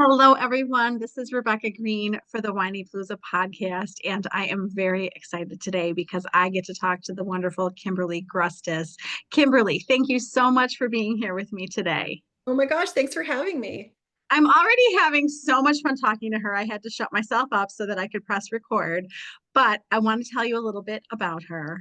Hello, everyone. This is Rebecca Greene for the Whinypaluza Podcast, and I am very excited today because I get to talk to the wonderful Kimberly Grustas. Kimberly, thank you so much for being here with me today. Oh my gosh, thanks for having me. I'm already having so much fun talking to her. I had to shut myself up so that I could press record, but I want to tell you a little bit about her.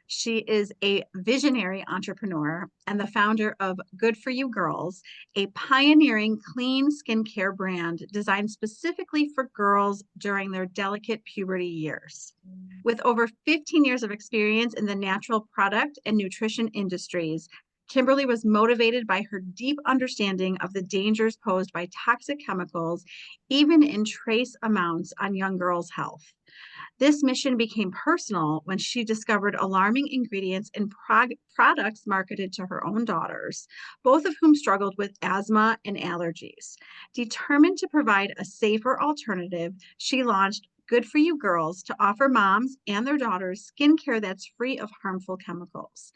She is a visionary entrepreneur and the founder of Good For You Girls, a pioneering clean skincare brand designed specifically for girls during their delicate puberty years. With over 15 years of experience in the natural product and nutrition industries, Kimberly was motivated by her deep understanding of the dangers posed by toxic chemicals, even in trace amounts on young girls' health. This mission became personal when she discovered alarming ingredients in products marketed to her own daughters, both of whom struggled with asthma and allergies. Determined to provide a safer alternative, she launched Good For You Girls to offer moms and their daughters skincare that's free of harmful chemicals.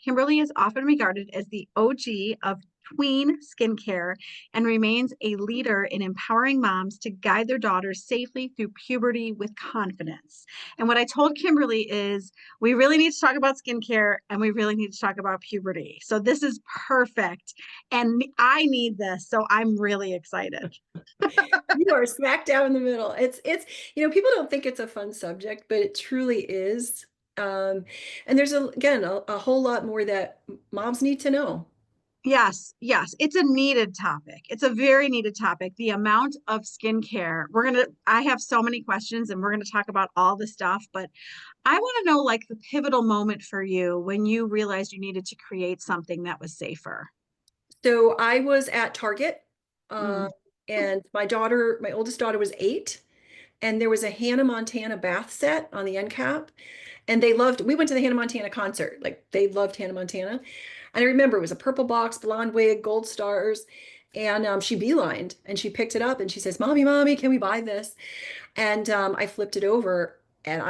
Kimberly is often regarded as the OG of tween skincare and remains a leader in empowering moms to guide their daughters safely through puberty with confidence. And what I told Kimberly is we really need to talk about skincare and we really need to talk about puberty. So this is perfect. And I need this. So I'm really excited. You are smack down in the middle. People don't think it's a fun subject, but it truly is. And there's again a whole lot more that moms need to know. Yes, yes, it's a needed topic. It's a very needed topic. The amount of skincare. I have so many questions and we're gonna talk about all the stuff, but I want to know like the pivotal moment for you when you realized you needed to create something that was safer. So I was at Target, Mm. and my oldest daughter was 8, and there was a Hannah Montana bath set on the end cap, and we went to the Hannah Montana concert. Like they loved Hannah Montana. And I remember it was a purple box, blonde wig, gold stars. And she beelined and she picked it up and she says, Mommy, Mommy, can we buy this? And I flipped it over and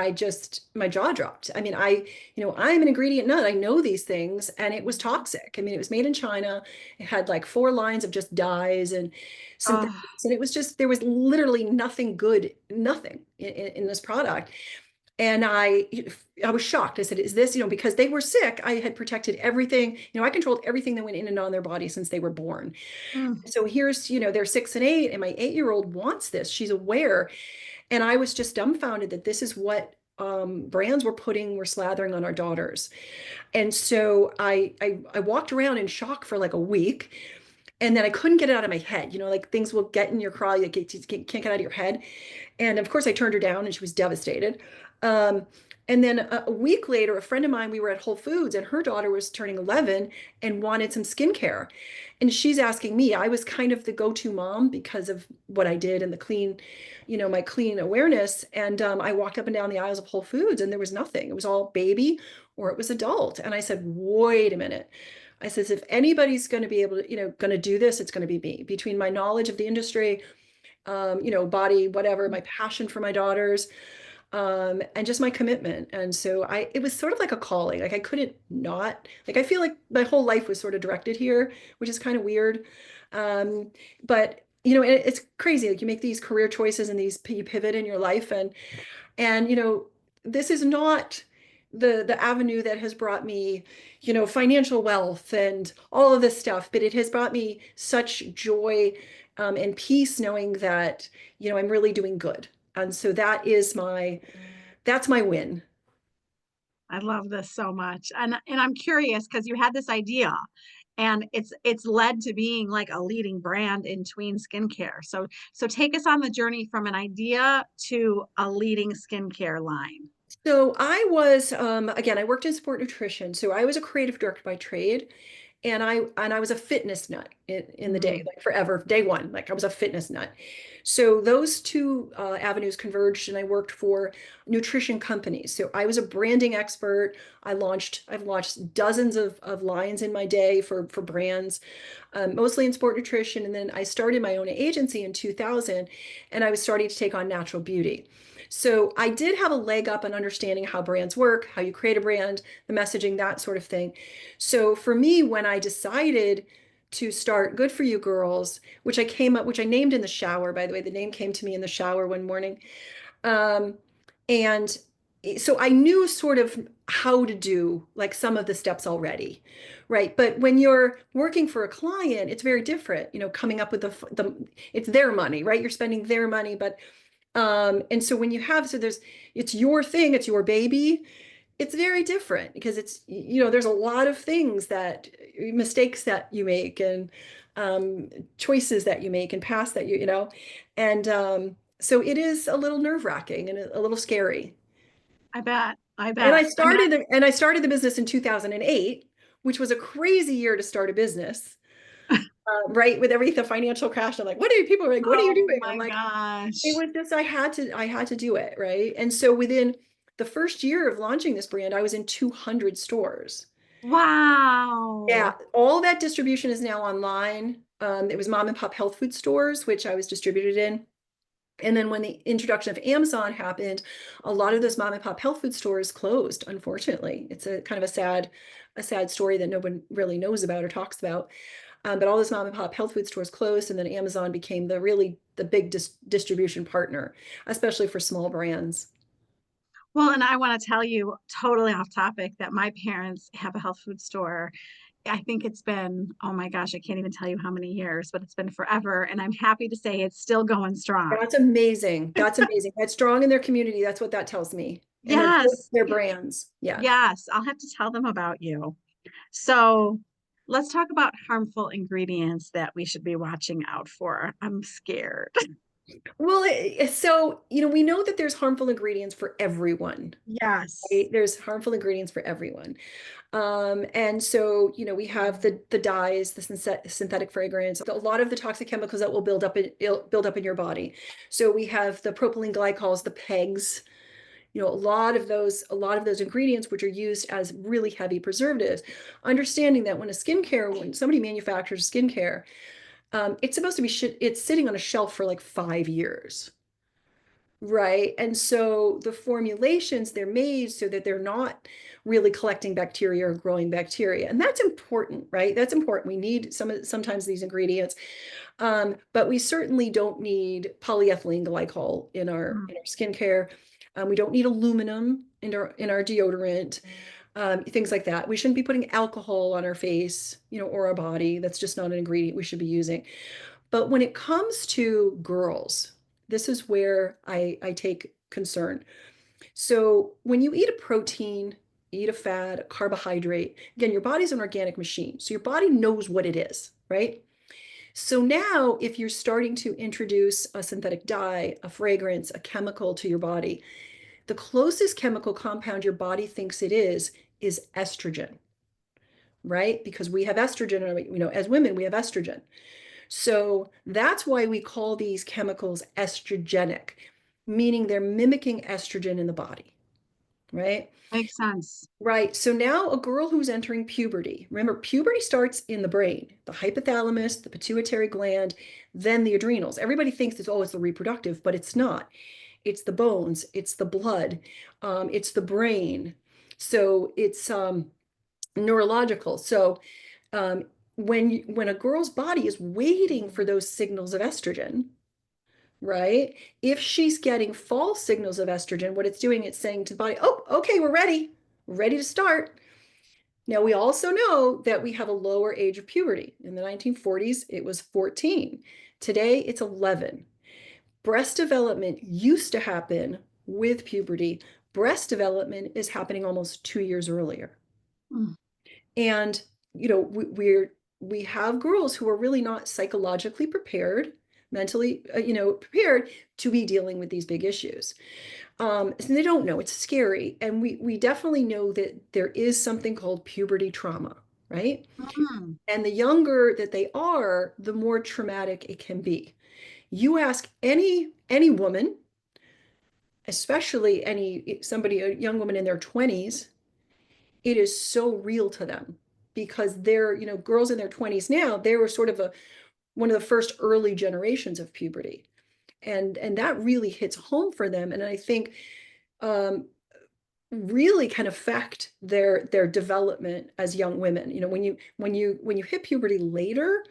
my jaw dropped. I mean, I'm an ingredient nut. I know these things and it was toxic. I mean, it was made in China. It had like 4 lines of just dyes and Oh, synthetics. And it was just, there was literally nothing good, nothing in this product. And I was shocked. I said, is this, because they were sick, I had protected everything. I controlled everything that went in and on their body since they were born. mm. So here's, they're 6 and 8, and my 8-year-old wants this. She's aware. And I was just dumbfounded that this is what brands were slathering on our daughters. And so I walked around in shock for like a week. And then I couldn't get it out of my head. Like things will get in your craw, you can't get out of your head. And of course, I turned her down and she was devastated. Um, and then a week later, a friend of mine, we were at Whole Foods and her daughter was turning 11 and wanted some skincare. And she's asking me, I was kind of the go-to mom because of what I did and my clean awareness. And I walked up and down the aisles of Whole Foods and there was nothing. It was all baby or it was adult. And I said, wait a minute. I says, if anybody's going to be able to, going to do this, it's going to be me. Between my knowledge of the industry, body, whatever, my passion for my daughters, and just my commitment. And so it was sort of like a calling. Like I couldn't not, like I feel like my whole life was sort of directed here, which is kind of weird. But it's crazy. Like you make these career choices and you pivot in your life, and this is not the avenue that has brought me, financial wealth and all of this stuff, but it has brought me such joy, and peace knowing that, I'm really doing good. And so that's my win. I love this so much. And I'm curious because you had this idea and it's led to being like a leading brand in tween skincare. So take us on the journey from an idea to a leading skincare line. So again, I worked in sport nutrition. So I was a creative director by trade. And I was a fitness nut in the day, Mm. like forever, day one, like I was a fitness nut. So those two avenues converged, and I worked for nutrition companies. So I was a branding expert. I've launched dozens of lines in my day for brands, mostly in sport nutrition. And then I started my own agency in 2000, and I was starting to take on natural beauty. So I did have a leg up on understanding how brands work, how you create a brand, the messaging, that sort of thing. So for me, when I decided to start Good For You Girls, which I named in the shower, by the way. The name came to me in the shower one morning. Um, and so I knew sort of how to do like some of the steps already, right? But when you're working for a client, it's very different, coming up with it's their money, right? You're spending their money, but and so when you have, so it's your thing, it's your baby, it's very different because there's a lot of things mistakes that you make and choices that you make and paths that and so it is a little nerve-wracking and a little scary. I bet. I And I bet. I mean, started the business in 2008, which was a crazy year to start a business. Right, with the financial crash. I'm like, people are like, what are you oh doing? I'm my like, it gosh. was just I had to do it, right? And so within the first year of launching this brand, I was in 200 stores. Yeah, Wow. all that distribution is now online. It was mom and pop health food stores, which I was distributed in. And then when the introduction of Amazon happened, a lot of those mom and pop health food stores closed, unfortunately. It's a kind of a sad story that no one really knows about or talks about. But all those mom and pop health food stores closed, and then Amazon became the big distribution partner, especially for small brands. Well, and I want to tell you, totally off topic, that my parents have a health food store. I think it's been, oh my gosh, I can't even tell you how many years, but it's been forever. And I'm happy to say it's still going strong. That's amazing. That's amazing. That's strong in their community. That's what that tells me. And they're Yes. their brands. Yeah. Yes. I'll have to tell them about you. So let's talk about harmful ingredients that we should be watching out for. I'm scared. Well, so, we know that there's harmful ingredients for everyone, Yes. right? There's harmful ingredients for everyone. And so, we have the dyes, the synthetic fragrance, a lot of the toxic chemicals that will build up in your body. So we have the propylene glycols, the PEGs, a lot of those ingredients, which are used as really heavy preservatives. Understanding that when somebody manufactures skincare, it's supposed to be it's sitting on a shelf for like 5 years. Right. And so the formulations, they're made so that they're not really collecting bacteria or growing bacteria. And that's important, right? That's important. We need sometimes these ingredients. But we certainly don't need polyethylene glycol Mm. in our skincare. We don't need aluminum in our deodorant, things like that. We shouldn't be putting alcohol on our face, or our body. That's just not an ingredient we should be using. But when it comes to girls, this is where I take concern. So when you eat a protein, eat a fat, a carbohydrate, again, your body's an organic machine. So your body knows what it is, right? So now if you're starting to introduce a synthetic dye, a fragrance, a chemical to your body, the closest chemical compound your body thinks it is estrogen, right? Because we have estrogen, as women, we have estrogen. So that's why we call these chemicals estrogenic, meaning they're mimicking estrogen in the body, right? Makes sense. Right. So now a girl who's entering puberty, remember, puberty starts in the brain, the hypothalamus, the pituitary gland, then the adrenals. Everybody thinks it's the reproductive, but it's not. It's the bones, it's the blood, it's the brain. So it's neurological. So when a girl's body is waiting for those signals of estrogen, right? If she's getting false signals of estrogen, what it's doing, it's saying to the body, oh, okay, we're ready to start. Now, we also know that we have a lower age of puberty. In the 1940s, it was 14. Today, it's 11. Breast development used to happen with puberty. Breast development is happening almost 2 years earlier. Mm. And, we have girls who are really not psychologically prepared, mentally, prepared to be dealing with these big issues. And they don't know. It's scary. And we definitely know that there is something called puberty trauma, right? Mm. And the younger that they are, the more traumatic it can be. You ask any woman, especially a young woman in their 20s, it is so real to them because they're, girls in their 20s now, they were sort of one of the first early generations of puberty. And that really hits home for them. And I think really can affect their development as young women. You know, when you hit puberty later,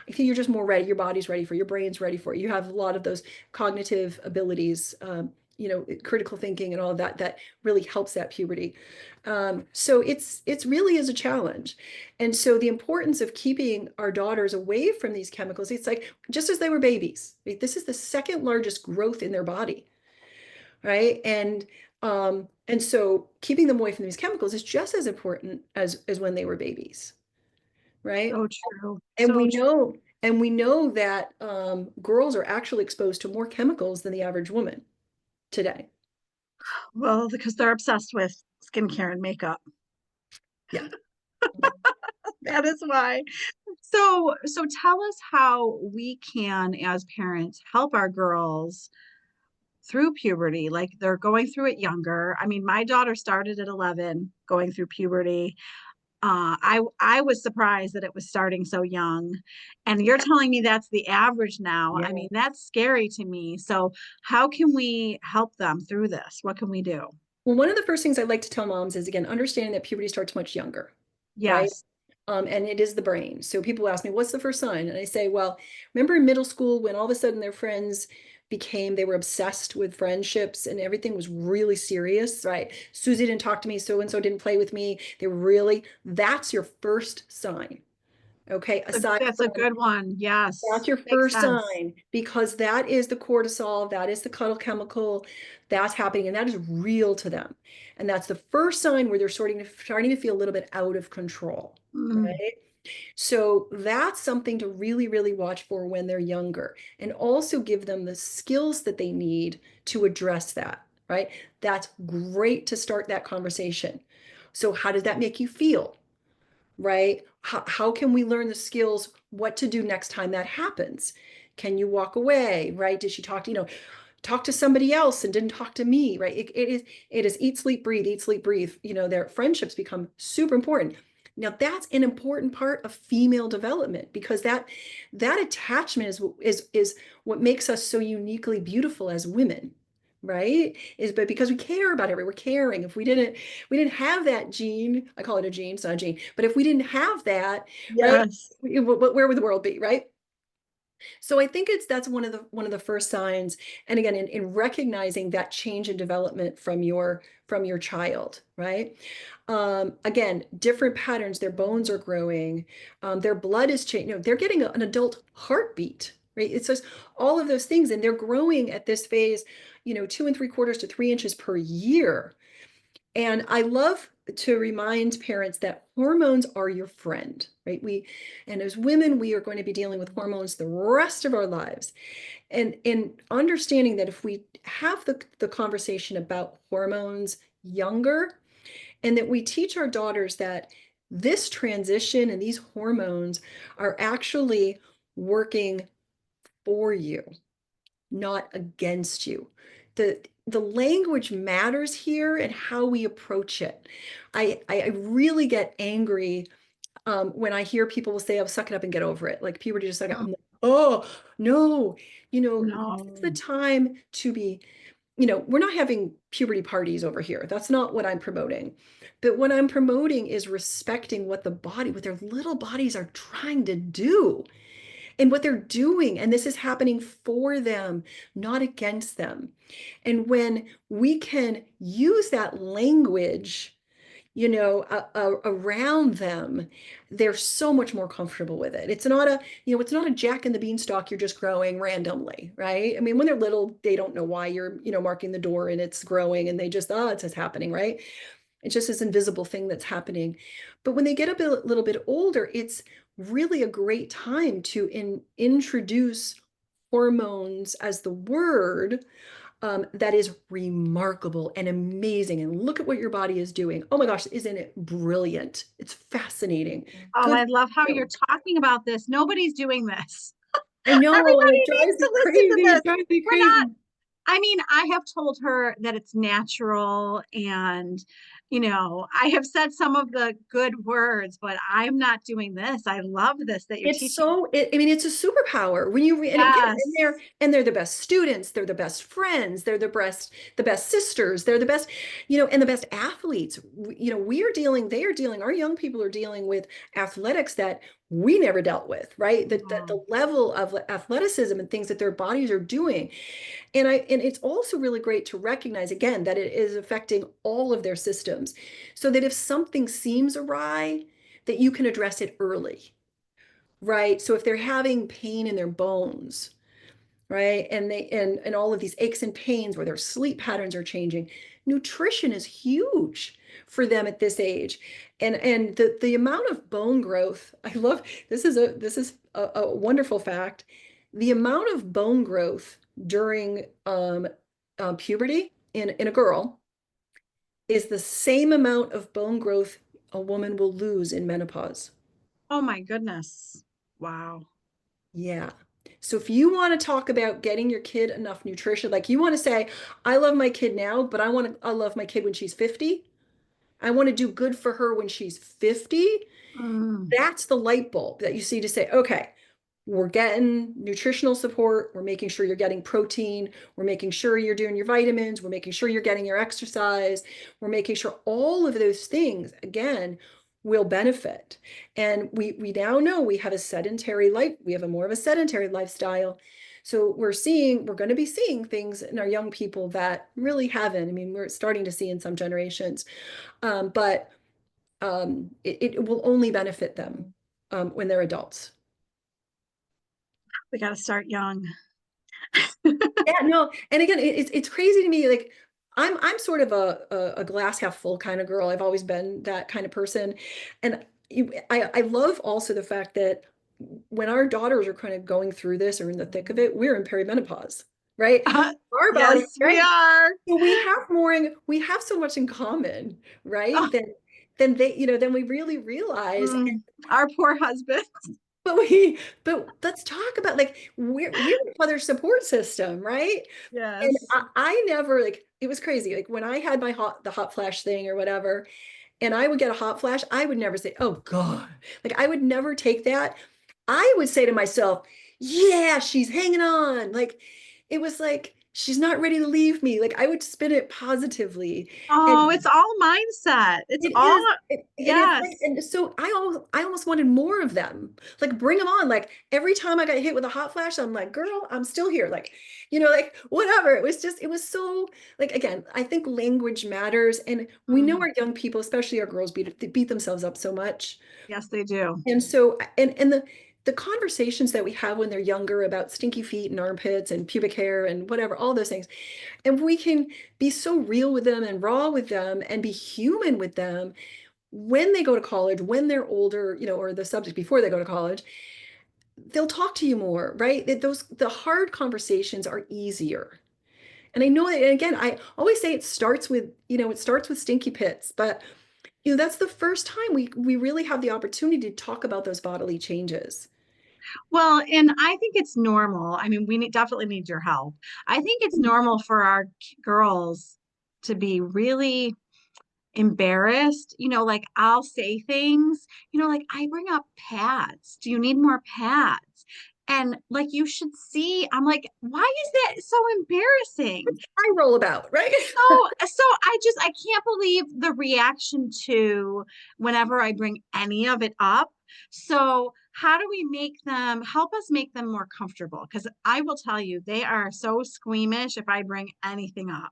I think you're just more ready. Your body's ready for it, your brain's ready for it. You have a lot of those cognitive abilities, you know, critical thinking and all of that that really helps that puberty. So it's really is a challenge. And so the importance of keeping our daughters away from these chemicals, it's like just as they were babies, right? This is the second largest growth in their body, right? And so keeping them away from these chemicals is just as important as when they were babies, right? So true. And So we true. know and we know that girls are actually exposed to more chemicals than the average woman today. Well, because they're obsessed with skincare and makeup. Yeah. Yeah. That is why. So tell us how we can, as parents, help our girls through puberty. Like they're going through it younger. I mean, my daughter started at 11 going through puberty. I was surprised that it was starting so young. And you're telling me that's the average now. I Yeah. mean, that's scary to me. So how can we help them through this? What can we do? Well, one of the first things I like to tell moms is again, understanding that puberty starts much younger, right? Yes. And it is the brain. So people ask me, what's the first sign? And I say, well, remember in middle school when all of a sudden their friends they were obsessed with friendships and everything was really serious, right? Susie didn't talk to me, so and so didn't play with me. They were really, that's your first sign. Okay. Aside That's a from good one. that's Yes. your Makes first sense. sign because that is the cortisol, that is the cuddle chemical that's happening, and that is real to them. And that's the first sign where they're starting to feel a little bit out of control. Mm. Right. So that's something to really, really watch for when they're younger and also give them the skills that they need to address that, right? That's great to start that conversation. So, how does that make you feel? Right? How can we learn the skills, what to do next time that happens? Can you walk away? Right? Did she talk to, talk to somebody else and didn't talk to me? Right? It is eat, sleep, breathe. Their friendships become super important. Now that's an important part of female development because that attachment is what makes us so uniquely beautiful as women, right? But because we care about it, we're caring. If we didn't have that gene, I call it a gene, it's not a gene, but if we didn't have that, right, Yes. where would the world be, right? So I think that's one of the first signs. And again, in recognizing that change in development from your child, right? Again, different patterns, their bones are growing, their blood is changing, they're getting an adult heartbeat, right? It says all of those things, and they're growing at this phase, 2 3/4 to 3 inches per year. And I love to remind parents that hormones are your friend, right? And as women, we are going to be dealing with hormones the rest of our lives. And in understanding that if we have the conversation about hormones younger, and that we teach our daughters that this transition and these hormones are actually working for you, not against you. The language matters here and how we approach it. I really get angry when I hear people will say, "Oh, suck it up and get over it." Like puberty, just suck it up. Mm. I'm like, oh no, this is the No. time to be. We're not having puberty parties over here. That's not what I'm promoting. But what I'm promoting is respecting what their little bodies are trying to do and what they're doing. And this is happening for them, not against them. And when we can use that language, around them, they're so much more comfortable with it. It's not a Jack and the Beanstalk you're just growing randomly, right? I mean, when they're little, they don't know why you're, marking the door and it's growing and they just, it's just happening, right? It's just this invisible thing that's happening. But when they get little bit older, it's really a great time to introduce hormones as the word that is remarkable and amazing. And look at what your body is doing. Oh my gosh, isn't it brilliant? It's fascinating. Oh, Good I love how for you're you. talking about this. Nobody's doing this. I know, and Everybody it needs drives me to listen to crazy. this. It drives me We're not, crazy. I mean, I have told her that it's natural and I have said some of the good words, but I'm not doing this. I love this that you're It's teaching. so, I mean, it's a superpower when you, and again, Yes. and they're the best students, they're the best friends, they're the best sisters, they're the best, and the best athletes. We are dealing, they are dealing, our young people are dealing with athletics that we never dealt with, right? The Mm. level of athleticism and things that their bodies are doing. And it's also really great to recognize again that it is affecting all of their systems so that if something seems awry, that you can address it early. Right. So if they're having pain in their bones, right, and all of these aches and pains where their sleep patterns are changing, nutrition is huge for them at this age. And the amount of bone growth, I love this is a wonderful fact. The amount of bone growth during puberty in a girl is the same amount of bone growth a woman will lose in menopause. Oh my goodness. Wow. Yeah. So if you want to talk about getting your kid enough nutrition, like you want to say, I love my kid now, but I love my kid when she's 50. I want to do good for her when she's 50. Mm. That's the light bulb that you see to say, okay, we're getting nutritional support. We're making sure you're getting protein. We're making sure you're doing your vitamins. We're making sure you're getting your exercise. We're making sure all of those things, again, will benefit. And we now know we have a sedentary life. We have a more of a sedentary lifestyle. So we're going to be seeing things in our young people that really haven't. I mean, we're starting to see in some generations, but it will only benefit them when they're adults. We got to start young. Yeah, no, and again, it's crazy to me. Like I'm sort of a glass half full kind of girl. I've always been that kind of person, and I love also the fact that when our daughters are kind of going through this or in the thick of it, we're in perimenopause, right? Our body, Yes, we right? are. So we have so much in common, right? Oh, Than they, than we really realize. our poor husband. But let's talk about like we're each other's support system, right? And Yes. I never like it was crazy. Like when I had the hot flash thing or whatever, and I would get a hot flash, I would never say, "Oh God." Like I would never take that. I would say to myself, "Yeah, she's hanging on." Like it was like she's not ready to leave me. Like I would spin it positively. And Oh, it's all mindset. It's it all, is, and it's like, yes. and so I almost wanted more of them. Like bring them on. Like every time I got hit with a hot flash, I'm like, girl, I'm still here. Like, like whatever. It was so like again, I think language matters, and we know Mm. our young people, especially our girls, beat themselves up so much. Yes, they do. And so, and the conversations that we have when they're younger about stinky feet and armpits and pubic hair and whatever, all those things, and we can be so real with them and raw with them and be human with them when they go to college, when they're older, or the subject before they go to college, they'll talk to you more, right? The hard conversations are easier. And I know that, and again, I always say it starts with stinky pits, but that's the first time we really have the opportunity to talk about those bodily changes. Well, and I think it's normal. I mean, definitely need your help. I think it's normal for our girls to be really embarrassed. Like I'll say things, like I bring up pads. Do you need more pads? And like you should see, I'm like, why is that so embarrassing? I roll about, right? So I can't believe the reaction to whenever I bring any of it up. So how do we help us make them more comfortable? Because I will tell you, they are so squeamish if I bring anything up.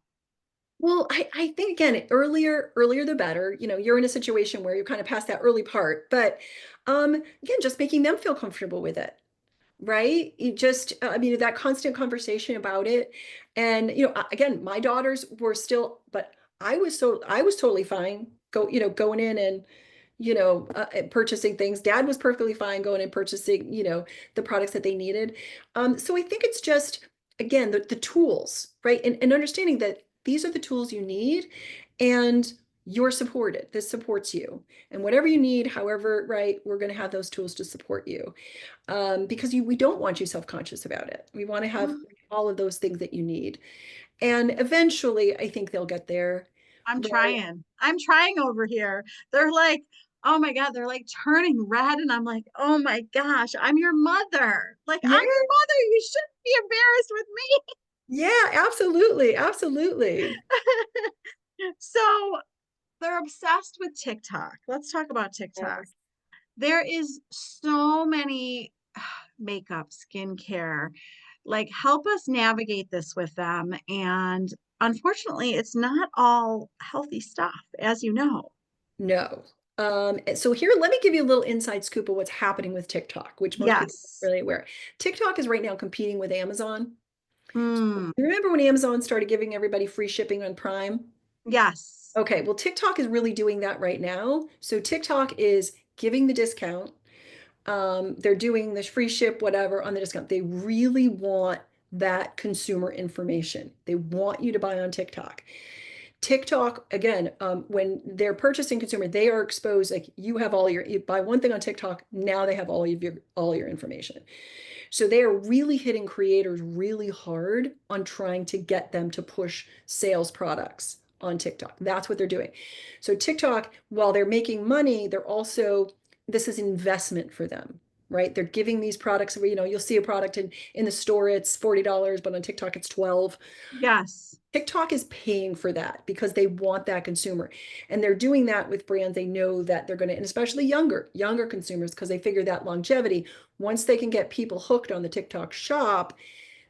Well, I think again, earlier the better. You're in a situation where you're kind of past that early part, but again, just making them feel comfortable with it. Right? You just, I mean, that constant conversation about it. And, again, my daughters were still, but I was totally fine going in and, purchasing things. Dad was perfectly fine going and purchasing, the products that they needed. So I think it's just, again, the tools, right? And understanding that these are the tools you need and you're supported. This supports you. And whatever you need, however, right, we're going to have those tools to support you because we don't want you self-conscious about it. We want to have all of those things that you need. And eventually, I think they'll get there. I'm right? trying. I'm trying over here. They're like, oh my God, they're like turning red. And I'm like, oh my gosh, I'm your mother. Like, I'm Yeah, your mother. You shouldn't be embarrassed with yeah, absolutely, absolutely. me. So they're obsessed with TikTok. Let's talk about TikTok. Yes. There is so many makeup, skincare, like help us navigate this with them. And unfortunately, it's not all healthy stuff, as you know. No. So here, let me give you a little inside scoop of what's happening with TikTok, which most people aren't Yes. really aware. TikTok is right now competing with Amazon. Mm, You remember when Amazon started giving everybody free shipping on Prime? yes. Okay, well, TikTok is really doing that right now. So TikTok is giving the discount. They're doing the free ship, whatever, on the discount. They really want that consumer information. They want you to buy on TikTok. TikTok, again, when they're purchasing consumer, they are exposed, like you have all your, you buy one thing on TikTok, now they have all your information. So they are really hitting creators really hard on trying to get them to push sales products on TikTok. That's what they're doing. So TikTok, while they're making money, they're also, this is investment for them, right? They're giving these products where, you'll see a product in the store, it's $40, but on TikTok, it's 12. Yes. TikTok is paying for that because they want that consumer. And they're doing that with brands they know that they're going to, and especially younger consumers, because they figure that longevity, once they can get people hooked on the TikTok shop,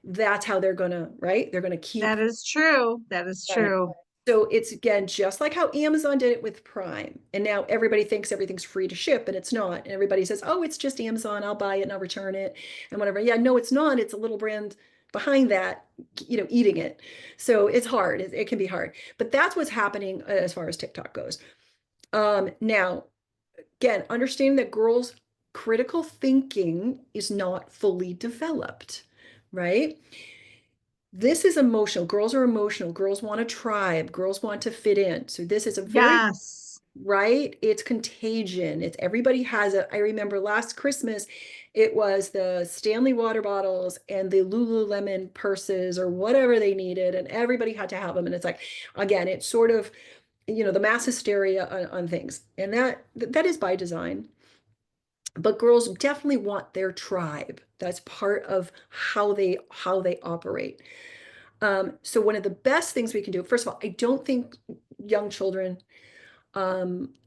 that's how they're going to, right? They're going to keep. That is true. That is Right. true. So it's again, just like how Amazon did it with Prime. And now everybody thinks everything's free to ship and it's not. And everybody says, oh, it's just Amazon. I'll buy it and I'll return it and whatever. Yeah, no, it's not. It's a little brand behind that, eating it. So it's hard. It can be hard. But that's what's happening as far as TikTok goes. Now, again, understanding that girls' critical thinking is not fully developed, right? This is emotional. Girls are emotional. Girls want a tribe. Girls want to fit in. So this is a very, Yes. right? It's contagion. It's everybody has it. I remember last Christmas, it was the Stanley water bottles and the Lululemon purses or whatever they needed, and everybody had to have them. And it's like, again, it's sort of, the mass hysteria on things. And that is by design. But girls definitely want their tribe. That's part of how they operate. So one of the best things we can do, first of all, I don't think young children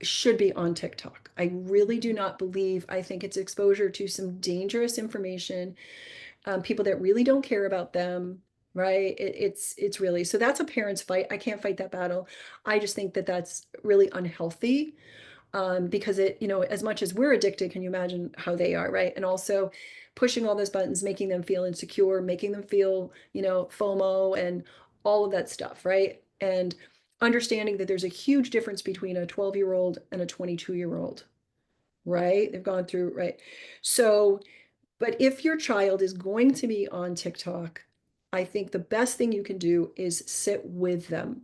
should be on TikTok. I really do not believe, I think it's exposure to some dangerous information, people that really don't care about them, right? It's really, so that's a parent's fight. I can't fight that battle. I just think that that's really unhealthy, because as much as we're addicted, can you imagine how they are, right? And also pushing all those buttons, making them feel insecure, making them feel, FOMO and all of that stuff, right? And understanding that there's a huge difference between a 12-year-old and a 22-year-old, right? They've gone through, right? So, but if your child is going to be on TikTok, I think the best thing you can do is sit with them,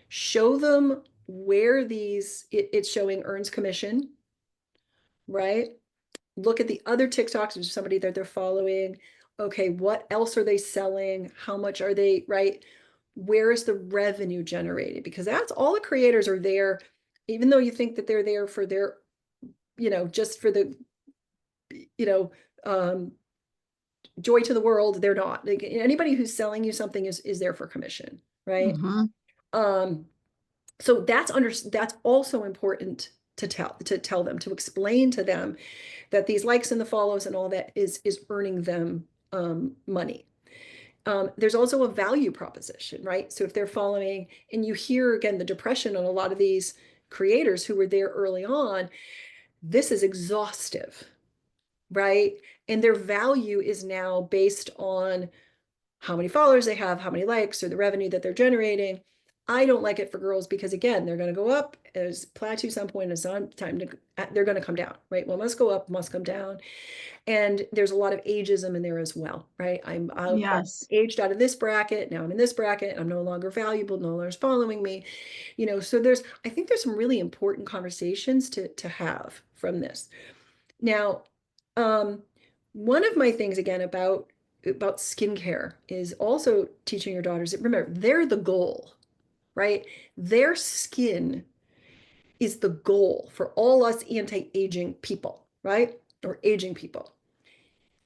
show them where it's showing earns commission, right? Look at the other TikToks of somebody that they're following. Okay, what else are they selling? How much are they, right? Where is the revenue generated? Because that's all the creators are there, even though you think that they're there for their, just for the, you know, um, joy to the world, they're not. Like, anybody who's selling you something is there for commission, right? Hmm. Um, so that's also important to tell them, to explain to them that these likes and the follows and all that is earning them money. There's also a value proposition, right? So if they're following, and you hear again the depression on a lot of these creators who were there early on, this is exhaustive, right? And their value is now based on how many followers they have, how many likes, or the revenue that they're generating. I don't like it for girls because, again, they're going to go up as plateau some point. It's time to, they're going to come down, right? Well, must go up, must come down. And there's a lot of ageism in there as well, right? I'm Yes. aged out of this bracket. Now I'm in this bracket. I'm no longer valuable. No longer following me, so I think there's some really important conversations to have from this. Now, one of my things again about skincare is also teaching your daughters that, remember, they're the goal, right? Their skin is the goal for all us anti-aging people, right? Or aging people.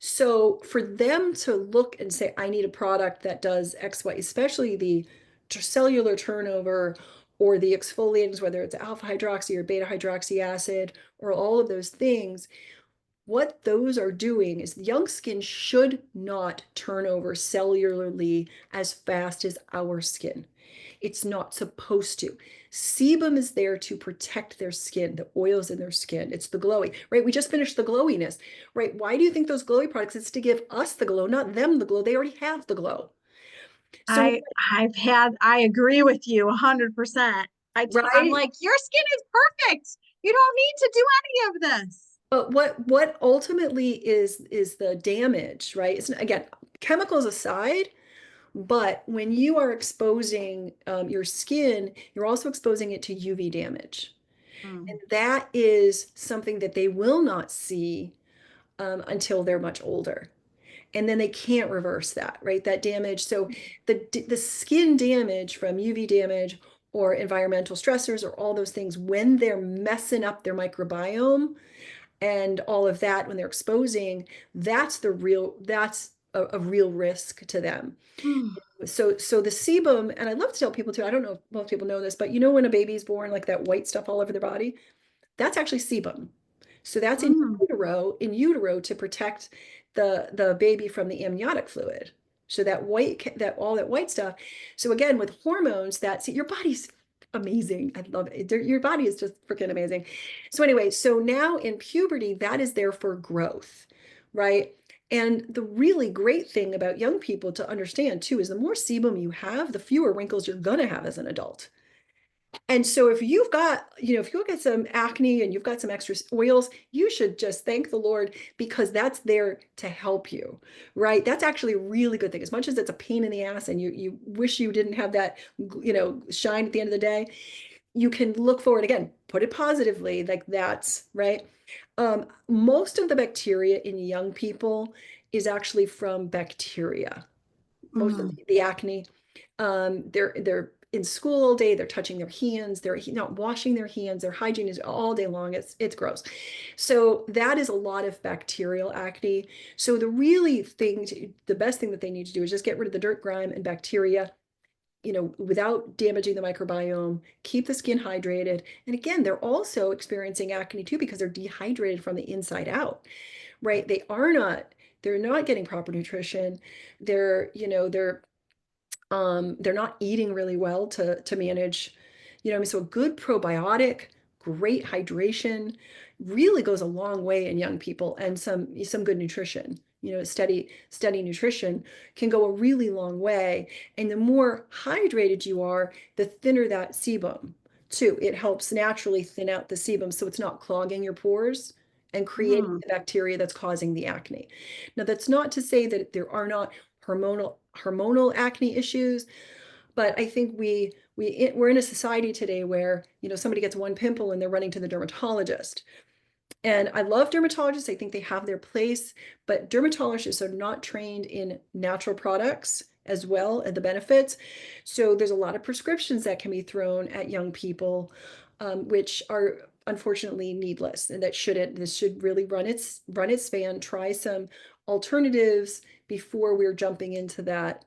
So for them to look and say, I need a product that does X, Y, especially the cellular turnover or the exfoliants, whether it's alpha hydroxy or beta hydroxy acid or all of those things, what those are doing is young skin should not turn over cellularly as fast as our skin. It's not supposed to. Sebum is there to protect their skin, the oils in their skin. It's the glowy, right? We just finished the glowiness, right? Why do you think those glowy products? It's to give us the glow, not them the glow. They already have the glow. So, I agree with you 100%. I'm right? like, your skin is perfect. You don't need to do any of this. But what ultimately is the damage, right? It's again, chemicals aside, but when you are exposing your skin, you're also exposing it to UV damage. And Mm. that is something that they will not see until they're much older. And then they can't reverse that, right? That damage. So the skin damage from UV damage or environmental stressors or all those things, when they're messing up their microbiome and all of that, when they're exposing, that's a real risk to them. Mm. So the sebum, and I love to tell people too, I don't know if most people know this, but you know when a baby's born, like that white stuff all over their body, that's actually sebum. So that's Mm. in utero to protect the baby from the amniotic fluid. So that all that white stuff. So again, with hormones, your body's amazing. I love it. Your body is just freaking amazing. So anyway, so now in puberty, that is there for growth, right? And the really great thing about young people to understand too is the more sebum you have, the fewer wrinkles you're gonna have as an adult. And so if you've got, if you've got some acne and you've got some extra oils, you should just thank the Lord because that's there to help you, right? That's actually a really good thing. As much as it's a pain in the ass and you wish you didn't have that, shine at the end of the day, you can look forward again, put it positively, like that's right. Most of the bacteria in young people is actually from bacteria. Most of Mm. the acne, they're in school all day, they're touching their hands, they're not washing their hands, their hygiene is all day long. It's gross. So that is a lot of bacterial acne. So the best thing that they need to do is just get rid of the dirt, grime, and bacteria, without damaging the microbiome, keep the skin hydrated. And again, they're also experiencing acne too because they're dehydrated from the inside out, right? They're not getting proper nutrition. They're not eating really well to manage, I mean, so a good probiotic, great hydration really goes a long way in young people, and some good nutrition. Steady nutrition can go a really long way. And the more hydrated you are, the thinner that sebum too. It helps naturally thin out the sebum so it's not clogging your pores and creating Mm. the bacteria that's causing the acne. Now, that's not to say that there are not hormonal acne issues, but I think we're in a society today where somebody gets one pimple and they're running to the dermatologist. And I love dermatologists. I think they have their place, but dermatologists are not trained in natural products as well as the benefits. So there's a lot of prescriptions that can be thrown at young people, which are unfortunately needless, and that shouldn't. This should really run its span. Try some alternatives before we're jumping into that,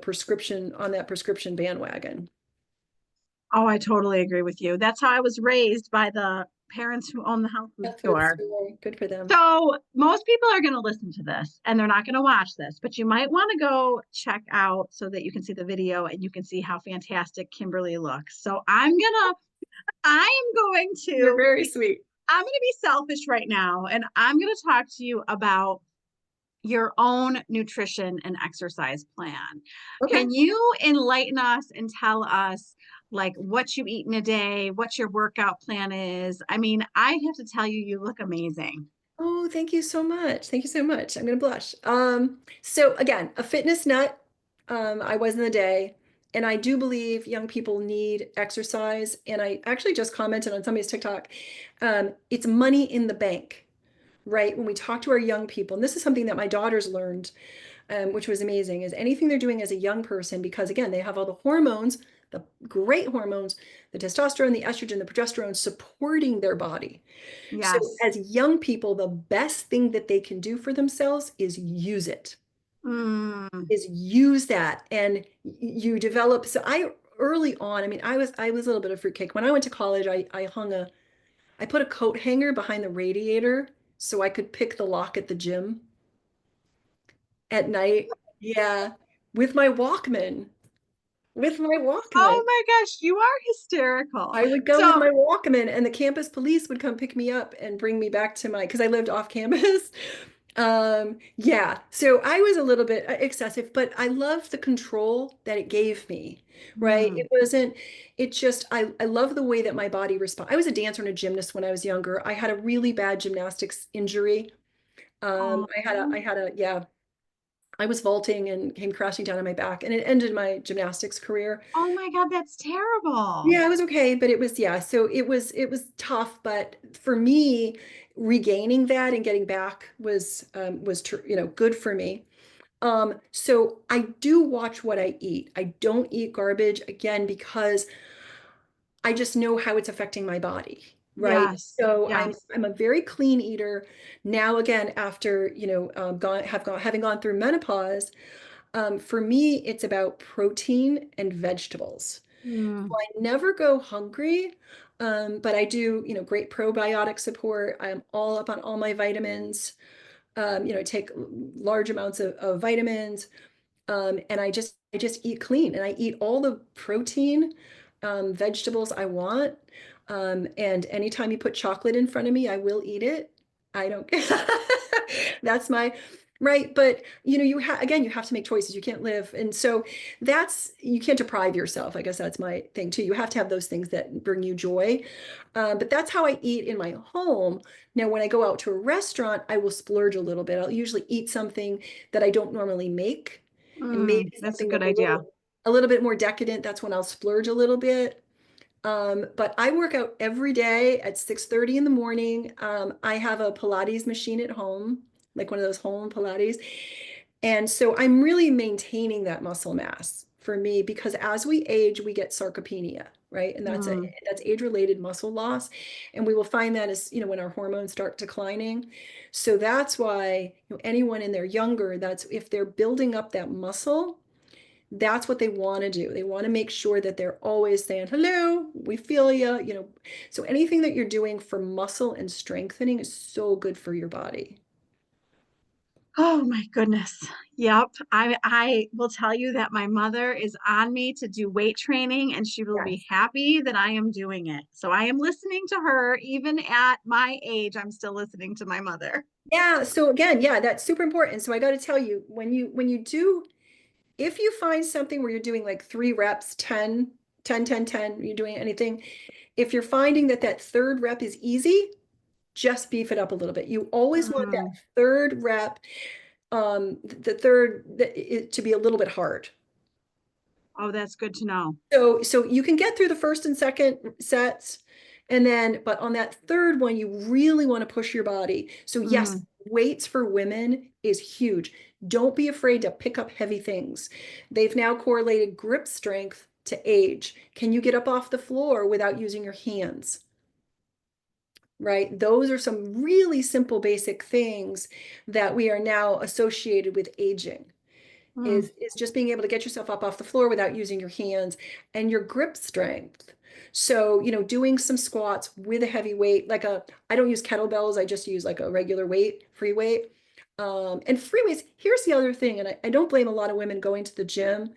prescription bandwagon. Oh, I totally agree with you. That's how I was raised by the parents who own the health food That's good store. story. Good for them. So most people are going to listen to this and they're not going to watch this, but you might want to go check out so that you can see the video and you can see how fantastic Kimberly looks. So I am going You're to very sweet. I'm going to be selfish right now and I'm going to talk to you about your own nutrition and exercise plan. Okay. Can you enlighten us and tell us like what you eat in a day, what your workout plan is? I mean, I have to tell you, you look amazing. Oh, thank you so much. Thank you so much. I'm gonna blush. So again, a fitness nut. I was in the day, and I do believe young people need exercise. And I actually just commented on somebody's TikTok. It's money in the bank, right? When we talk to our young people, and this is something that my daughters learned, which was amazing, is anything they're doing as a young person, because again, they have all the hormones, the great hormones, the testosterone, the estrogen, the progesterone supporting their body. So Yes. as young people, the best thing that they can do for themselves is use it, Mm. is use that. And you develop. So I early on, I mean, I was a little bit of fruitcake. When I went to college, I put a coat hanger behind the radiator so I could pick the lock at the gym at night. Yeah, with my Walkman, with my Walkman. Oh my gosh, you are hysterical. I would go with So, my Walkman, and the campus police would come pick me up and bring me back to because I lived off campus. Yeah, so I was a little bit excessive, but I loved the control that it gave me, right? mm. It wasn't, it just, I love the way that my body responds. I was a dancer and a gymnast when I was younger. I had a really bad gymnastics injury. Oh, Yeah, I was vaulting and came crashing down on my back, and it ended my gymnastics career. oh my God, that's terrible. Yeah, it was okay, but it was, yeah, so it was tough, but for me, regaining that and getting back was good for me. So I do watch what I eat. I don't eat garbage again because I just know how it's affecting my body, right? Yes, So I'm yes. I'm a very clean eater now. Again, after having gone through menopause, for me, it's about protein and vegetables. Mm. I never go hungry, but I do, great probiotic support. I'm all up on all my vitamins. I take large amounts of vitamins, and I just eat clean, and I eat all the protein, vegetables I want. And anytime you put chocolate in front of me, I will eat it. I don't. That's my right. But you have to make choices. You can't live, and so you can't deprive yourself. I guess that's my thing too. You have to have those things that bring you joy. But that's how I eat in my home. Now, when I go out to a restaurant, I will splurge a little bit. I'll usually eat something that I don't normally make, and maybe That's a something good that's idea. a little bit more decadent. That's when I'll splurge a little bit. But I work out every day at 6:30 in the morning. I have a Pilates machine at home, like one of those home Pilates. And so I'm really maintaining that muscle mass for me because as we age, we get sarcopenia, right? And Mm. that's age-related muscle loss. And we will find that as, when our hormones start declining. So that's why, anyone in their younger, that's if they're building up that muscle, that's what they want to do. They want to make sure that they're always saying, hello, we feel you. So anything that you're doing for muscle and strengthening is so good for your body. Oh my goodness. Yep. I will tell you that my mother is on me to do weight training and she will be Yes. happy that I am doing it. So I am listening to her even at my age. I'm still listening to my mother. Yeah. So again, yeah, that's super important. So I got to tell you, when you do, if you find something where you're doing like 3 reps, 10, 10, 10, 10, you're doing anything, if you're finding that that third rep is easy, just beef it up a little bit. You always want that Mm. third rep, the third to be a little bit hard. Oh, that's good to know. So you can get through the first and second sets, but on that third one, you really want to push your body. So yes, Mm. weights for women is huge. Don't be afraid to pick up heavy things. They've now correlated grip strength to age. Can you get up off the floor without using your hands? Right? Those are some really simple, basic things that we are now associated with aging. Mm. Is just being able to get yourself up off the floor without using your hands and your grip strength. So, doing some squats with a heavy weight, I don't use kettlebells, I just use like a regular weight, free weight. And free weights, here's the other thing, and I don't blame a lot of women going to the gym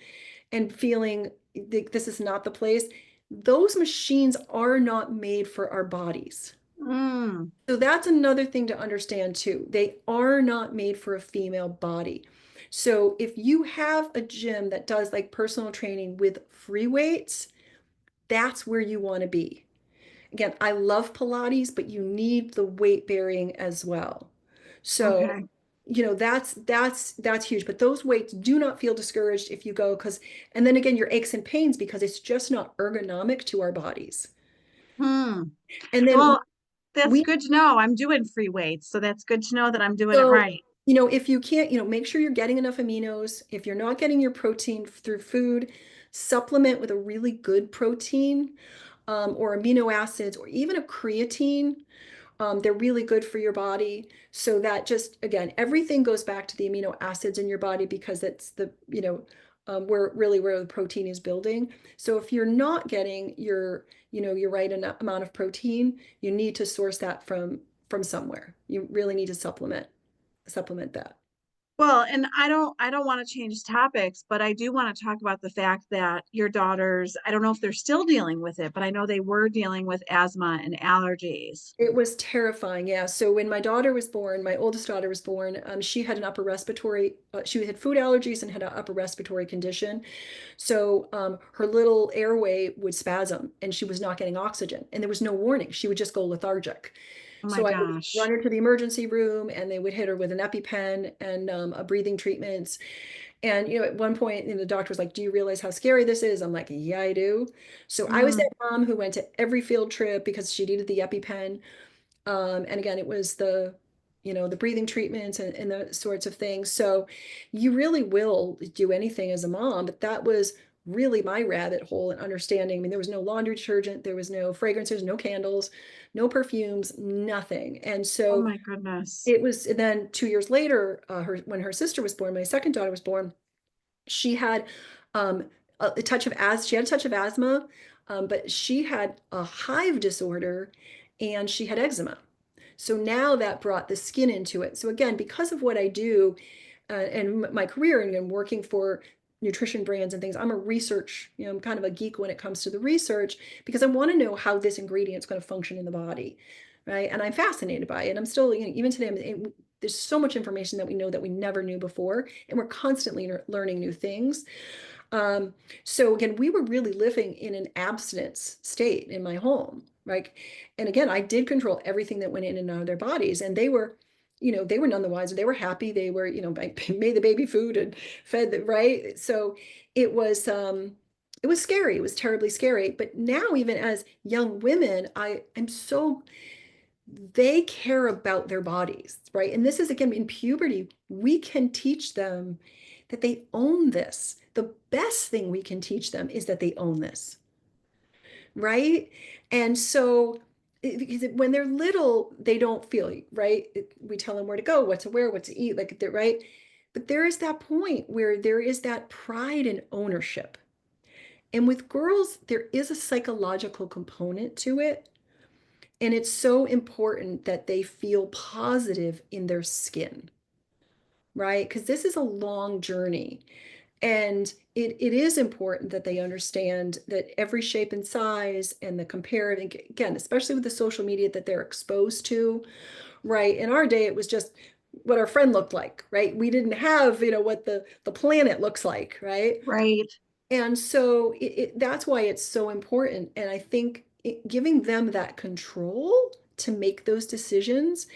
and feeling this is not the place. Those machines are not made for our bodies. Mm. So that's another thing to understand too. They are not made for a female body. So if you have a gym that does like personal training with free weights, that's where you want to be. Again, I love Pilates, but you need the weight bearing as well. So, Okay. that's huge. But those weights, do not feel discouraged if you go and then again, your aches and pains because it's just not ergonomic to our bodies. Hmm. And then Well, that's we good to know. I'm doing free weights, so that's good to know that I'm doing it So, right. if you can't, make sure you're getting enough aminos. If you're not getting your protein through food, supplement with a really good protein, or amino acids, or even a creatine. They're really good for your body. So that just, again, everything goes back to the amino acids in your body, because that's the, where the protein is building. So if you're not getting your right amount of protein, you need to source that from somewhere. You really need to supplement that. Well, and I don't want to change topics, but I do want to talk about the fact that your daughters, I don't know if they're still dealing with it, but I know they were dealing with asthma and allergies. It was terrifying. Yeah. So when my daughter was born, my oldest daughter was born, she had an upper respiratory, she had food allergies and had an upper respiratory condition. So her little airway would spasm and she was not getting oxygen, and there was no warning. She would just go lethargic. Oh my So I would run gosh. her to the emergency room, and they would hit her with an EpiPen and a breathing treatments. And, at one point, the doctor was like, "Do you realize how scary this is?" I'm like, "Yeah, I do." So I was Mm, that mom who went to every field trip because she needed the EpiPen. And again, it was the breathing treatments and the sorts of things. So you really will do anything as a mom, but that was really my rabbit hole in understanding. I mean, there was no laundry detergent, there was no fragrances, no candles, no perfumes, nothing. And oh so my goodness. it was, and then 2 years later, when her sister was born, my second daughter was born, she had um, a touch of asthma. She had a touch of asthma, but she had a hive disorder and she had eczema. So now that brought the skin into it. So again, because of what I do and my career and working for nutrition brands and things, I'm a research, I'm kind of a geek when it comes to the research, because I want to know how this ingredient is going to function in the body, right? And I'm fascinated by it. I'm still, even today, there's so much information that we know that we never knew before, and we're constantly learning new things. Um, so again, we were really living in an abstinence state in my home, right? And again, I did control everything that went in and out of their bodies, and they were none the wiser. They were happy. They were, I made the baby food and fed the right. So it was scary. It was terribly scary. But now, even as young women, I'm so they care about their bodies, right? And this is, again, in puberty, we can teach them that they own this. The best thing we can teach them is that they own this, right? And so, because when they're little, they don't feel, right? We tell them where to go, what to wear, what to eat, like they're right. But there is that point where there is that pride and ownership. And with girls, there is a psychological component to it. And it's so important that they feel positive in their skin, right? Because this is a long journey. And it is important that they understand that every shape and size and the comparative, again, especially with the social media that they're exposed to, right? In our day, it was just what our friend looked like, right? We didn't have, what the planet looks like, right? Right. And so that's why it's so important. And I think giving them that control to make those decisions.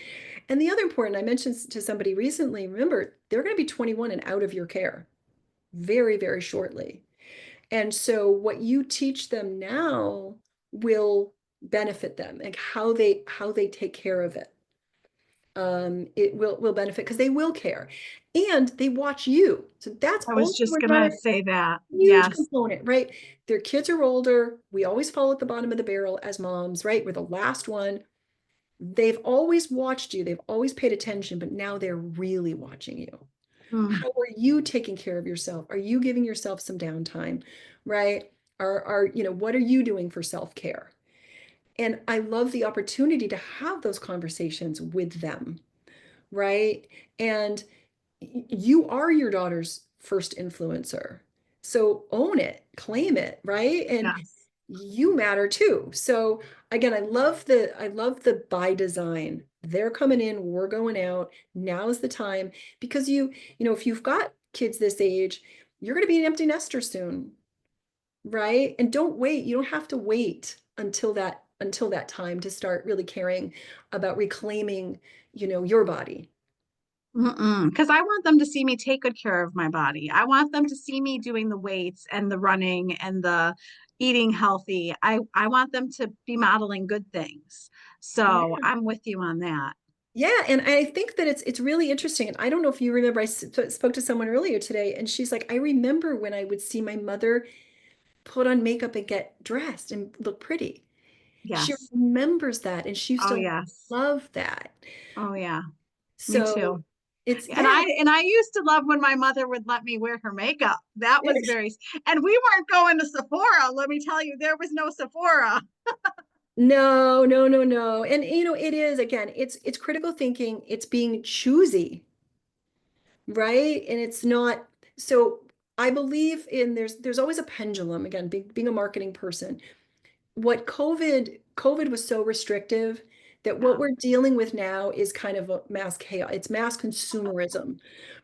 And the other important, I mentioned to somebody recently, remember, they're going to be 21 and out of your care very, very shortly. And so what you teach them now will benefit them, and how they take care of it. It will benefit because they will care, and they watch you. So that's I was also just gonna another say that. huge Yes. component, right? Their kids are older. We always fall at the bottom of the barrel as moms, right? We're the last one. They've always watched you. They've always paid attention, but now they're really watching you. Mm. How are you taking care of yourself? Are you giving yourself some downtime, right? What are you doing for self-care? And I love the opportunity to have those conversations with them, right? And you are your daughter's first influencer. So own it, claim it, right? And Yes. you matter too. So again, I love the by design. They're coming in, we're going out. Now's the time, because if you've got kids this age, you're going to be an empty nester soon, right? And don't wait. You don't have to wait until that time to start really caring about reclaiming, your body. Because I want them to see me take good care of my body. I want them to see me doing the weights and the running and the eating healthy. I want them to be modeling good things. So Yeah. I'm with you on that. Yeah, and I think that it's really interesting. And I don't know if you remember, I spoke to someone earlier today, and she's like, I remember when I would see my mother put on makeup and get dressed and look pretty. She Yes. remembers that and she used Oh, to yes. love that. Oh, yeah. Me So too. it's, And yeah. I used to love when my mother would let me wear her makeup. That was very, and we weren't going to Sephora. Let me tell you, there was no Sephora. No, no, no, no. And it is, again, it's critical thinking, it's being choosy, right? And it's not, so I believe in there's always a pendulum, again, being a marketing person. What COVID was so restrictive that what Yeah. we're dealing with now is kind of a mass chaos. It's mass consumerism,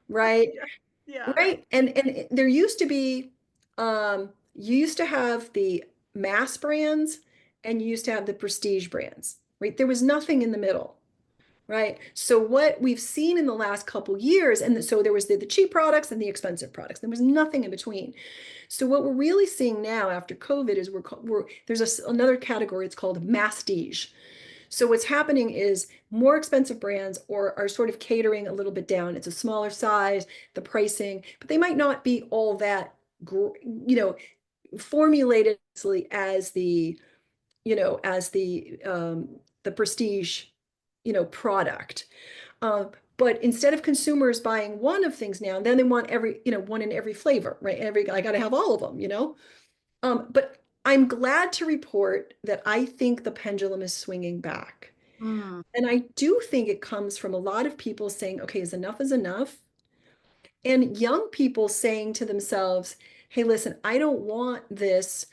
right? Yeah. Yeah. Right. And there used to be, you used to have the mass brands and you used to have the prestige brands, right? There was nothing in the middle, right? So what we've seen in the last couple years, and so there was the cheap products and the expensive products. There was nothing in between. So what we're really seeing now after COVID is there's another category. It's called mastige. So what's happening is more expensive brands or are sort of catering a little bit down. It's a smaller size, the pricing, but they might not be all that, formulated as the prestige, product. Uh, but instead of consumers buying one of things now, then they want one in every flavor, right? I got to have all of them. But I'm glad to report that I think the pendulum is swinging back. Mm. And I do think it comes from a lot of people saying, okay, is enough? And young people saying to themselves, hey, listen, I don't want this.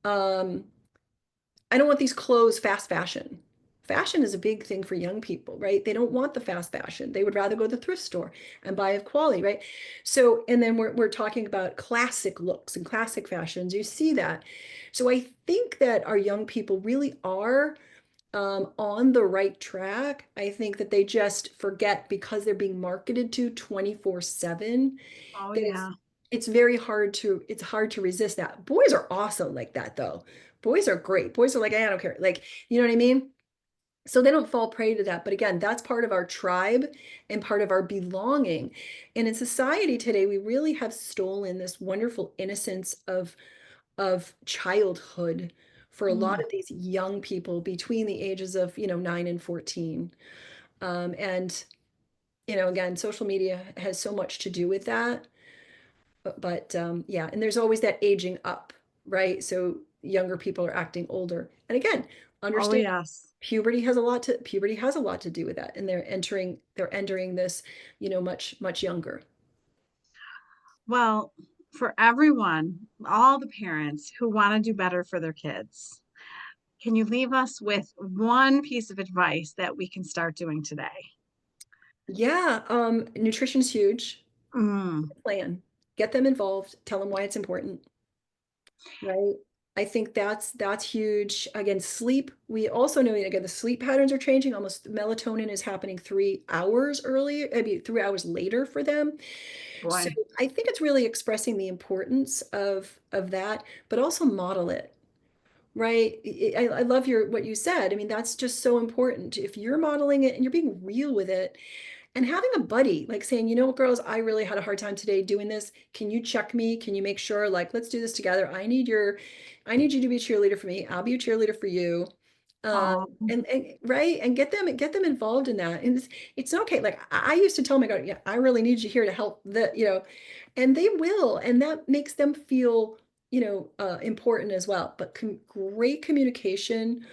Um, I don't want these clothes fast fashion. Fashion is a big thing for young people, right? They don't want the fast fashion. They would rather go to the thrift store and buy of quality, right? So, and then we're talking about classic looks and classic fashions. You see that. So I think that our young people really are on the right track. I think that they just forget because they're being marketed to 24/7 Oh, that yeah. it's hard to resist that. Boys are awesome like that though. Boys are great. Boys are like, I don't care. Like, you know what I mean? So they don't fall prey to that. But again, that's part of our tribe and part of our belonging. And in society today, we really have stolen this wonderful innocence of childhood for a lot Mm. of these young people between the ages of 9 and 14. And again, social media has so much to do with that. But yeah, and there's always that aging up, right? So younger people are acting older. And again, Oh, understand yes. puberty has a lot to do with that. And they're entering this, much, much younger. Well, for everyone, all the parents who want to do better for their kids, can you leave us with one piece of advice that we can start doing today? Yeah, nutrition's huge. Mm. Plan. Get them involved, tell them why it's important. Right. I think that's huge. Again, sleep. We also know again the sleep patterns are changing. Almost melatonin is happening 3 hours earlier, I mean 3 hours later for them. So Boy. I think it's really expressing the importance of that, but also model it. Right. I love what you said. I mean, that's just so important. If you're modeling it and you're being real with it, and having a buddy, like saying, what, girls, I really had a hard time today doing this. Can you check me? Can you make sure, like, let's do this together? I need you to be a cheerleader for me. I'll be a cheerleader for you. Um, Oh, and right. And get them involved in that. And it's okay. Like I used to tell my God, yeah, I really need you here to help and they will. And that makes them feel, important as well. But great communication,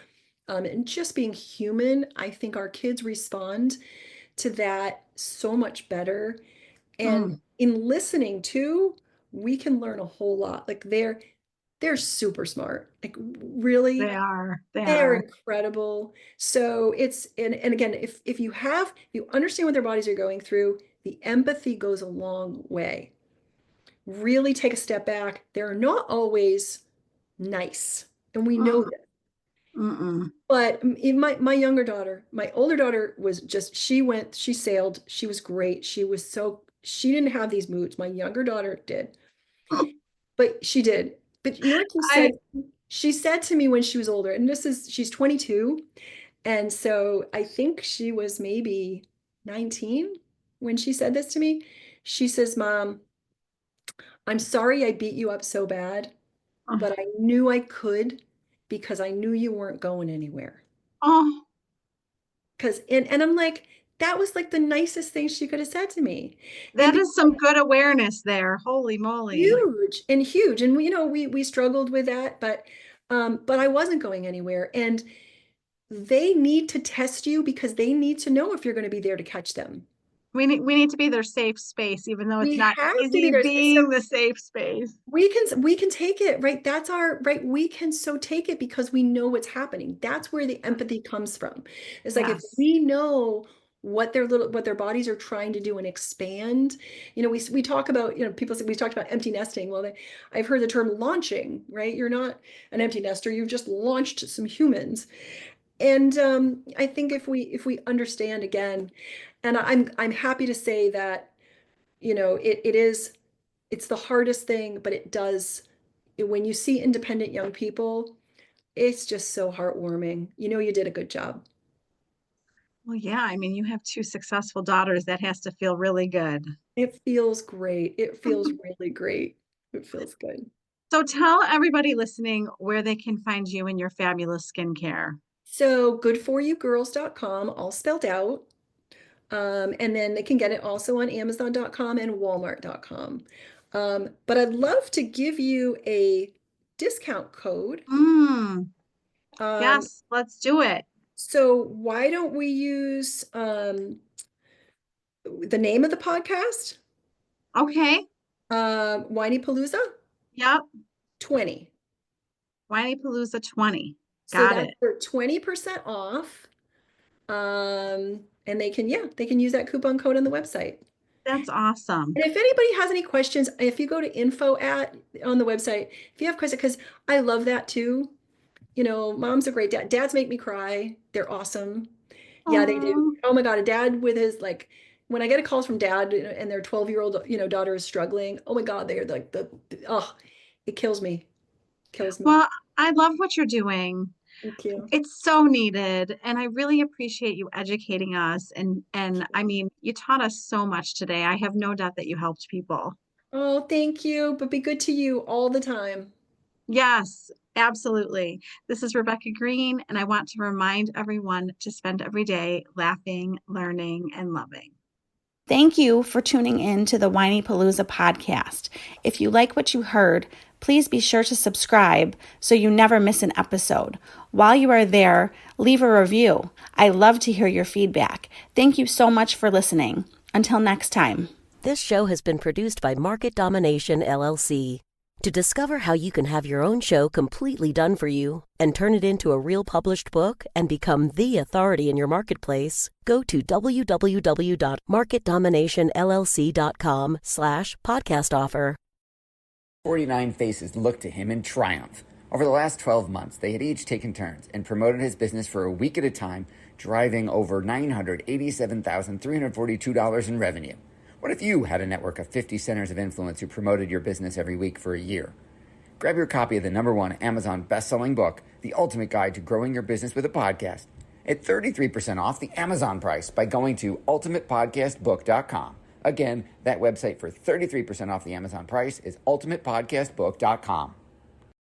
and just being human, I think our kids respond to that so much better. And mm. in listening too, we can learn a whole lot. Like they're super smart. Like They really, are. They they're are. incredible. So and again, if you understand what their bodies are going through, the empathy goes a long way. Really take a step back. They're not always nice. And we know Mm, that. mm-mm. But in my younger daughter, my older daughter was just, she sailed, she was great. She didn't have these moods. My younger daughter did, but she did. But you know what she said? I She said to me when she was older, and she's 22. And so I think she was maybe 19 when she said this to me. She says, Mom, I'm sorry I beat you up so bad. Oh, but I knew I could because I knew you weren't going anywhere. oh, And I'm like, that was like the nicest thing she could have said to me. And that is some good awareness there. Holy moly. huge and huge. And we struggled with that, but I wasn't going anywhere. And they need to test you because they need to know if you're going to be there to catch them. We need to be their safe space, even though it's We not have to be easy there. So being the safe space. we can take it, right? That's our right. We can so take it because we know what's happening. That's where the empathy comes from. It's like if Yes. we know what their bodies are trying to do and expand. We talk about, people say we talked about empty nesting. Well, I've heard the term launching, right? You're not an empty nester, you've just launched some humans. And I think if we understand again, and I'm happy to say that, it's the hardest thing, but when you see independent young people, it's just so heartwarming. You did a good job. Well, yeah, I mean, you have two successful daughters. That has to feel really good. It feels great. It feels really great. It feels good. So tell everybody listening where they can find you and your fabulous skincare. So goodforyougirls.com, all spelled out. And then they can get it also on Amazon.com and Walmart.com. But I'd love to give you a discount code. Mm, Um, yes, let's do it. so why don't we use the name of the podcast? Okay. Whinypaluza Yep. 20. Whinypaluza 20. So Got that's it. for 20% off. And they can use that coupon code on the website. That's awesome. And if anybody has any questions, if you go to info at on the website, if you have questions, because I love that too. Mom's a great dad. Dads make me cry. They're awesome. Yeah, they do. Oh, Oh my God, a dad with his like, when I get a calls from dad and their 12-year-old, daughter is struggling. Oh my God, they're like oh, it kills me. Kills me. well, I love what you're doing. Thank you. It's so needed, and I really appreciate you educating us. And I mean, you taught us so much today. I have no doubt that you helped people. Oh, thank you. But be good to you all the time. Yes, absolutely. This is Rebecca Greene, and I want to remind everyone to spend every day laughing, learning, and loving. Thank you for tuning in to the Whinypaluza podcast. If you like what you heard, please be sure to subscribe so you never miss an episode. While you are there, leave a review. I love to hear your feedback. Thank you so much for listening. Until next time. This show has been produced by Market Domination, LLC. To discover how you can have your own show completely done for you and turn it into a real published book and become the authority in your marketplace, go to www.marketdominationllc.com/podcast offer. 49 faces looked to him in triumph. Over the last 12 months, they had each taken turns and promoted his business for a week at a time, driving over $987,342 in revenue. What if you had a network of 50 centers of influence who promoted your business every week for a year? Grab your copy of the #1 Amazon best-selling book, The Ultimate Guide to Growing Your Business with a Podcast, at 33% off the Amazon price by going to ultimatepodcastbook.com. Again, that website for 33% off the Amazon price is ultimatepodcastbook.com.